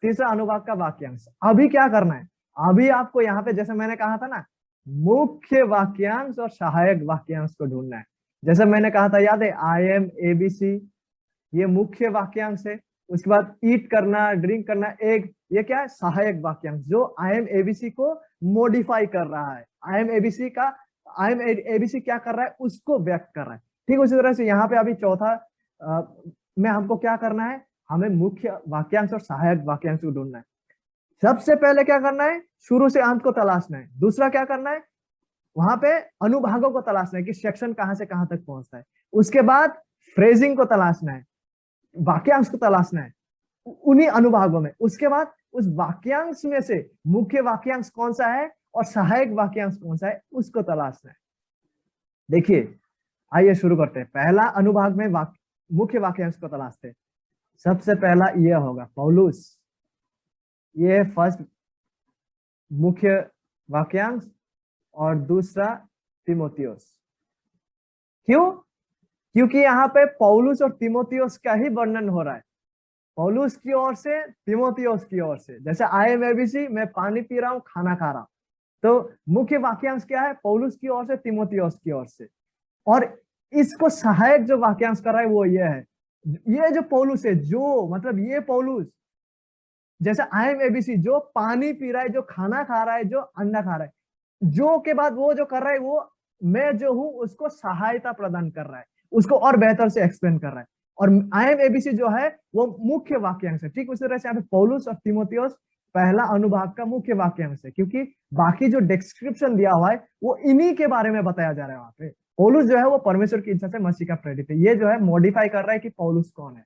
तीसरा अनुभाग का वाक्यांश। अभी क्या करना है, अभी आपको यहाँ पे जैसे मैंने कहा था ना, मुख्य वाक्यांश और सहायक वाक्यांश को ढूंढना है। जैसे मैंने कहा था, याद है, आई एम ABC, ये मुख्य वाक्यांश है। उसके बाद ईट करना, ड्रिंक करना, एग, ये क्या है, सहायक वाक्यांश, जो आई एम ABC को मॉडिफाई कर रहा है। आई एम ABC क्या कर रहा है, उसको व्यक्त कर रहा है। ठीक उसी तरह से यहाँ पे अभी चौथा में हमको क्या करना है, हमें मुख्य वाक्यांश और सहायक वाक्यांश को ढूंढना है। सबसे पहले क्या करना है, शुरू से अंत को तलाशना है। दूसरा क्या करना है, वहां पे अनुभागों को तलाशना है कि सेक्शन कहां से कहां तक पहुंचता है। उसके बाद फ्रेजिंग को तलाशना है, वाक्यांश को तलाशना है उन्हीं अनुभागों में। उसके बाद उस वाक्यांश में से मुख्य वाक्यांश कौन सा है और सहायक वाक्यांश कौन सा है, उसको तलाशना है। देखिए, आइए शुरू करते हैं। पहला अनुभाग में मुख्य वाक्यांश को तलाशते हैं। सबसे पहला यह होगा पौलुस, ये फर्स्ट मुख्य वाक्यांश, और दूसरा तीमुथियुस। क्यों? क्योंकि यहाँ पे पौलुस और तीमुथियुस का ही वर्णन हो रहा है, पौलुस की ओर से, तीमुथियुस की ओर से। जैसे आई एम ABC, मैं पानी पी रहा हूँ, खाना खा रहा हूँ, तो मुख्य वाक्यांश क्या है, पौलुस की ओर से, तीमुथियुस की ओर से। और इसको सहायक जो वाक्यांश कर रहा है वो ये है, ये जो पौलुस है, जो मतलब ये पौलुस, जैसे आई एम ABC, जो पानी पी रहा है, जो खाना खा रहा है, जो अंडा खा रहा है, जो के बाद वो जो कर रहा है, वो मैं जो हूं उसको सहायता प्रदान कर रहा है, उसको और बेहतर से एक्सप्लेन कर रहा है। और आई एम ABC जो है वो मुख्य वाक्यांश है। ठीक उसी तरह से यहाँ पे पौलुस और तीमुथियुस पहला अनुभाग का मुख्य वाक्यांश है, क्योंकि बाकी जो डिस्क्रिप्शन दिया हुआ है वो इन्हीं के बारे में बताया जा रहा है। वहां पे पौलुस जो है वो परमेश्वर की इच्छा से मसीह का प्रेरित है, ये जो है मॉडिफाई कर रहा है कि पौलुस कौन है।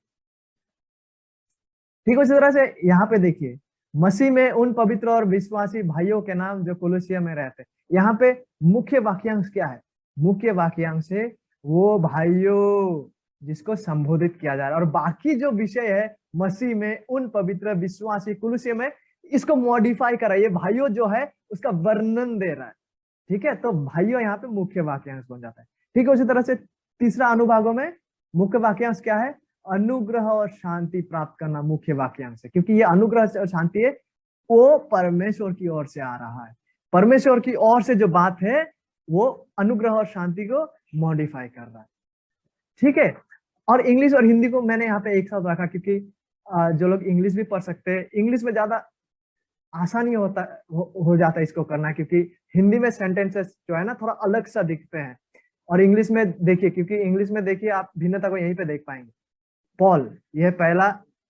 ठीक उसी तरह से यहाँ पे देखिए, मसीह में उन पवित्र और विश्वासी भाइयों के नाम जो कुलुसिया में रहते हैं। यहाँ पे मुख्य वाक्यांश क्या है, मुख्य वाक्यांश है वो भाइयों जिसको संबोधित किया जा रहा है, और बाकी जो विषय है मसीह में उन पवित्र विश्वासी कुलुसिया में, इसको मॉडिफाई कर रहा है। ये भाइयों जो है उसका वर्णन दे रहा है। ठीक है, तो भाइयों यहाँ पे मुख्य वाक्यांश बन जाता है। ठीक है, उसी तरह से तीसरा अनुभागों में मुख्य वाक्यांश क्या है, अनुग्रह और शांति प्राप्त करना मुख्य वाक्यांश है, क्योंकि ये अनुग्रह और शांति है वो परमेश्वर की ओर से आ रहा है। परमेश्वर की ओर से जो बात है वो अनुग्रह और शांति को मॉडिफाई कर रहा है। ठीक है, और इंग्लिश और हिंदी को मैंने यहाँ पे एक साथ रखा, क्योंकि जो लोग इंग्लिश भी पढ़ सकते हैं, इंग्लिश में ज्यादा आसानी हो जाता है इसको करना, क्योंकि हिंदी में सेंटेंसेस जो है ना थोड़ा अलग सा दिखते हैं, और इंग्लिश में देखिए, क्योंकि इंग्लिश में देखिए आप भिन्नता को यहीं पे देख पाएंगे। पॉल, यह पहला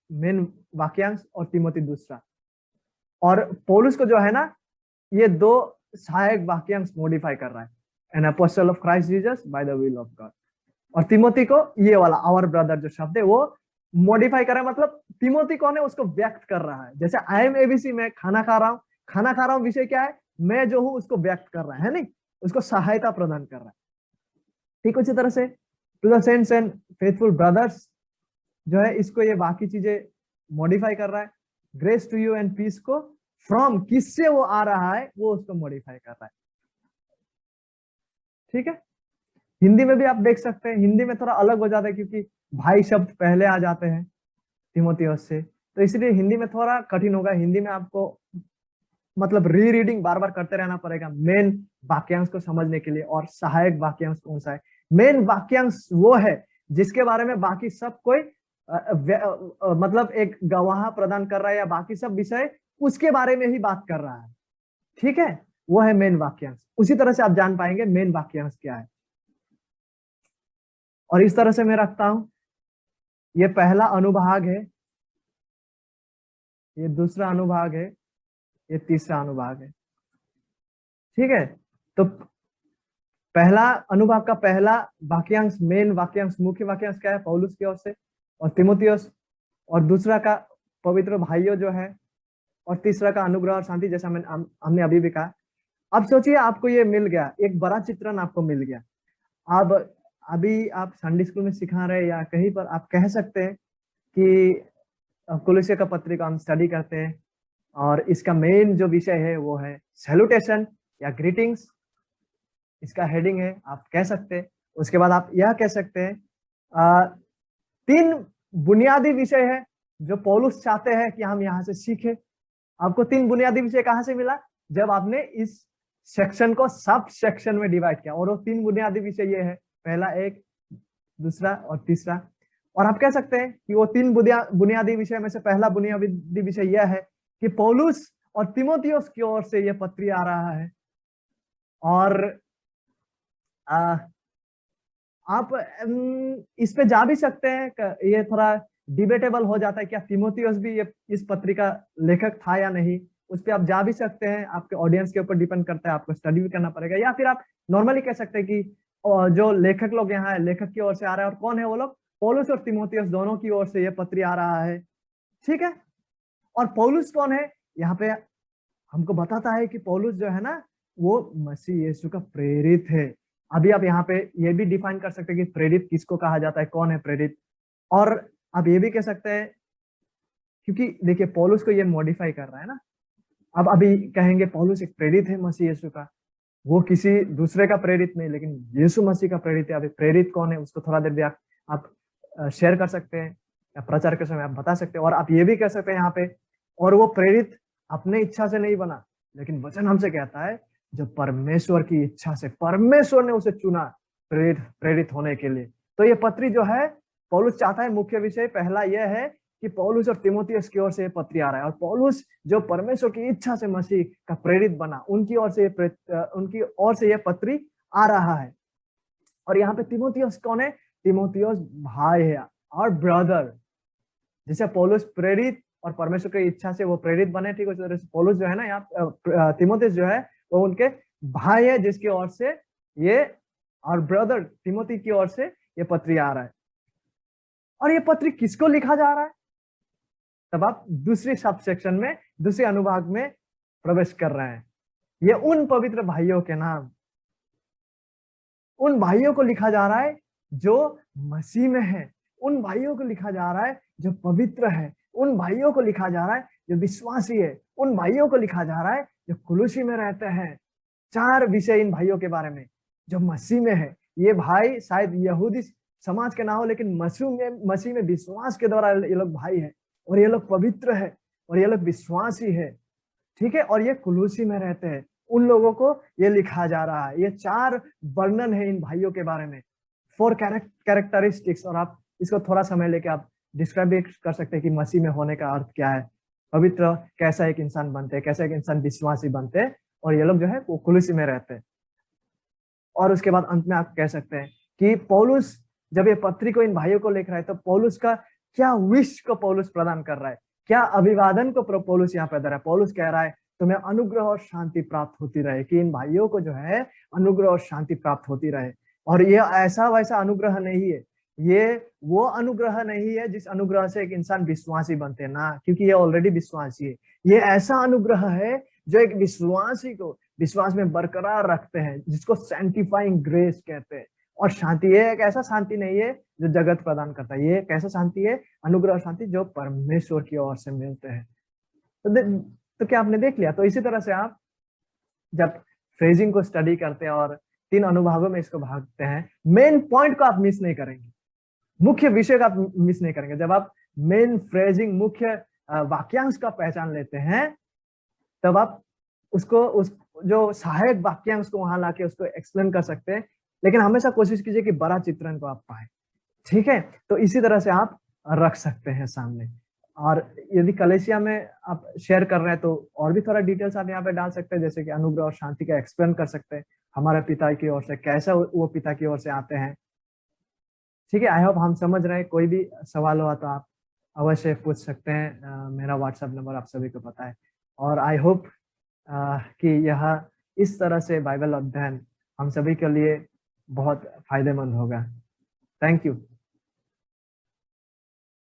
मेन वाक्यांश, और तीमुथी दूसरा, और पौलुस को जो है ना ये दो सहायक वाक्यांश मॉडिफाई कर रहा है, an apostle of Christ Jesus by the will of God. और तीमुथी को ये वाला आवर ब्रदर जो शब्द है वो मॉडिफाई कर रहा है, मतलब तीमुथी कौन है उसको व्यक्त कर रहा है। जैसे आई एम ABC, मैं खाना खा रहा हूँ, विषय क्या है, मैं जो हूं उसको व्यक्त कर रहा है नहीं, उसको सहायता प्रदान कर रहा है। ठीक उसी तरह से to the saints and faithful brothers जो है, इसको ये बाकी चीजें मॉडिफाई कर रहा है। Grace to you and peace को फ्रॉम किससे वो आ रहा है वो उसको मॉडिफाई कर रहा है। ठीक है, हिंदी में भी आप देख सकते हैं, हिंदी में थोड़ा अलग हो जाता है, क्योंकि भाई शब्द पहले आ जाते हैं तीमुथियुस से, तो इसलिए हिंदी में थोड़ा कठिन होगा। हिंदी में आपको मतलब री रीडिंग बार बार करते रहना पड़ेगा मेन वाक्यांश को समझने के लिए। और सहायक वाक्यांश कौन सा है, मेन वाक्यांश वो है जिसके बारे में बाकी सब कोई मतलब एक गवाह प्रदान कर रहा है, या बाकी सब विषय उसके बारे में ही बात कर रहा है। ठीक है, वो है मेन वाक्यांश। उसी तरह से आप जान पाएंगे मेन वाक्यांश क्या है। और इस तरह से मैं रखता हूं, ये पहला अनुभाग है, ये दूसरा अनुभाग है, ये तीसरा अनुभाग है। ठीक है, तो पहला अनुभाग का पहला वाक्यांश, मेन वाक्यांश, मुख्य वाक्यांश क्या है, पौलुस की ओर से और तीमुथियुस। और दूसरा का पवित्र भाइयों जो है, और तीसरा का अनुग्रह और शांति, जैसा हमने अभी भी कहा। अब सोचिए आपको ये मिल गया, एक बड़ा चित्रण आपको मिल गया। अब अभी आप संडे स्कूल में सिखा रहे या कहीं पर आप कह सकते हैं कि कुलुस्से का पत्रिका हम स्टडी करते हैं और इसका मेन जो विषय है वो है सैल्यूटेशन या ग्रीटिंग्स, इसका हेडिंग है, आप कह सकते हैं। उसके बाद आप यह कह सकते हैं 3 बुनियादी विषय है जो पौलुस चाहते हैं कि हम यहाँ से सीखें। आपको 3 बुनियादी विषय कहाँ से मिला? जब आपने इस सेक्शन को सब सेक्शन में डिवाइड किया, और वो 3 बुनियादी विषय ये है, पहला, एक, दूसरा और तीसरा। और आप कह सकते हैं कि वो 3 बुनियादी विषय में से पहला बुनियादी विषय यह है कि पौलुस और तीमुथियुस की ओर से यह पत्री आ रहा है। और आप इस पे जा भी सकते हैं, ये थोड़ा डिबेटेबल हो जाता है क्या तीमुथियुस भी ये इस पत्रिका लेखक था या नहीं, उस पे आप जा भी सकते हैं। आपके ऑडियंस के ऊपर डिपेंड करता है, आपको स्टडी भी करना पड़ेगा। या फिर आप नॉर्मली कह सकते हैं कि जो लेखक लोग यहाँ है, लेखक की ओर से आ रहा है, और कौन है वो लोग? पौलुस और तीमुथियुस दोनों की ओर से ये पत्री आ रहा है, ठीक है। और पौलुस कौन है? यहाँ पे हमको बताता है कि पौलुस जो है ना, वो मसीह यीशु का प्रेरित है। अभी आप यहाँ पे ये भी डिफाइन कर सकते हैं कि प्रेरित किसको कहा जाता है, कौन है प्रेरित। और आप ये भी कह सकते हैं, क्योंकि देखिए पौलुस को ये मॉडिफाई कर रहा है ना। अब अभी कहेंगे पौलुस एक प्रेरित है मसीह यीशु का, वो किसी दूसरे का प्रेरित नहीं, लेकिन यीशु मसीह का प्रेरित है। अभी प्रेरित कौन है उसको थोड़ा देर भी आप शेयर कर सकते हैं, या प्रचार के समय आप बता सकते हैं। और आप ये भी कह सकते हैं यहाँ पे, और वो प्रेरित अपने इच्छा से नहीं बना, लेकिन वचन हमसे कहता है जो परमेश्वर की इच्छा से, परमेश्वर ने उसे चुना प्रेरित होने के लिए। तो ये पत्री जो है पौलुस चाहता है, मुख्य विषय पहला यह है कि पौलुस और तीमुथियुस की ओर से पत्री आ रहा है, और पौलुस जो परमेश्वर की इच्छा से मसीह का प्रेरित बना, उनकी ओर से ये पत्री आ रहा है। और यहाँ पे तीमुथियुस कौन है? तीमुथियुस भाई है और ब्रदर। जैसे पौलुस प्रेरित और परमेश्वर की इच्छा से वो प्रेरित बने, ठीक है, पौलुस जो है ना, यहाँ तीमुथियुस जो है वो उनके भाई है, जिसकी ओर से ये, और ब्रदर तीमुथी की ओर से ये पत्री आ रहा है। और ये पत्री किसको लिखा जा रहा है? तब आप दूसरी सब सेक्शन में, दूसरे अनुभाग में प्रवेश कर रहे हैं। ये उन पवित्र भाइयों के नाम, उन भाइयों को लिखा जा रहा है जो मसीह में है, उन भाइयों को लिखा जा रहा है जो पवित्र है, उन भाइयों को लिखा जा रहा है जो विश्वासी है, उन भाइयों को लिखा जा रहा है जो कुलुस्सी में रहते हैं। 4 विषय इन भाइयों के बारे में जो मसीह में है। ये भाई शायद यहूदी समाज के ना हो, लेकिन मसीह में विश्वास के द्वारा ये लोग भाई है, और ये लोग पवित्र है, और ये लोग विश्वासी है, ठीक है। और ये कुलुस्सी में रहते हैं, उन लोगों को ये लिखा जा रहा है। ये 4 वर्णन है इन भाइयों के बारे में, 4 कैरेक्टरिस्टिक्स। और आप इसको थोड़ा समय लेके आप डिस्क्राइब भी कर सकते हैं कि मसीह में होने का अर्थ क्या है, पवित्र कैसा एक इंसान बनते हैं, कैसा एक इंसान विश्वासी बनते हैं, और ये लोग जो है वो कुलुस्सी में रहते हैं। और उसके बाद अंत में आप कह सकते हैं कि पौलुस जब ये पत्री को इन भाइयों को लिख रहा है, तो पौलुस का क्या विश को पौलुस प्रदान कर रहा है, क्या अभिवादन को पौलुस यहाँ पे दे रहा है। पौलुस कह रहा है तुम्हें अनुग्रह और शांति प्राप्त होती रहे, कि इन भाइयों को जो है अनुग्रह और शांति प्राप्त होती रहे। और ये ऐसा वैसा अनुग्रह नहीं है, ये वो अनुग्रह नहीं है जिस अनुग्रह से एक इंसान विश्वासी बनते हैं ना, क्योंकि ये ऑलरेडी विश्वासी है। ये ऐसा अनुग्रह है जो एक विश्वासी को विश्वास में बरकरार रखते हैं, जिसको सैंक्टिफाइंग ग्रेस कहते हैं। और शांति, ये एक ऐसा शांति नहीं है जो जगत प्रदान करता है, ये एक ऐसा शांति है, अनुग्रह और शांति जो परमेश्वर की ओर से मिलते हैं। तो क्या आपने देख लिया? तो इसी तरह से आप जब फ्रेजिंग को स्टडी करते हैं और 3 अनुभागों में इसको भागते हैं, मेन पॉइंट को आप मिस नहीं करेंगे, मुख्य विषय का आप मिस नहीं करेंगे। जब आप मेन फ्रेजिंग, मुख्य वाक्यांश का पहचान लेते हैं, तब आप उसको उस जो सहायक वाक्यांश को वहां लाके उसको एक्सप्लेन कर सकते हैं। लेकिन हमेशा कोशिश कीजिए कि बड़ा चित्रण को आप पाए, ठीक है। तो इसी तरह से आप रख सकते हैं सामने। और यदि कलेसिया में आप शेयर कर रहे हैं तो और भी थोड़ा डिटेल्स आप यहाँ पे डाल सकते हैं, जैसे कि अनुग्रह और शांति का एक्सप्लेन कर सकते हैं, हमारे पिता की ओर से, कैसा वो पिता की ओर से आते हैं, ठीक है। आई होप हम समझ रहे हैं। कोई भी सवाल हुआ तो आप अवश्य पूछ सकते हैं, मेरा व्हाट्सएप नंबर आप सभी को पता है। और आई होप कि यह इस तरह से बाइबल अध्ययन हम सभी के लिए बहुत फायदेमंद होगा। Thank you.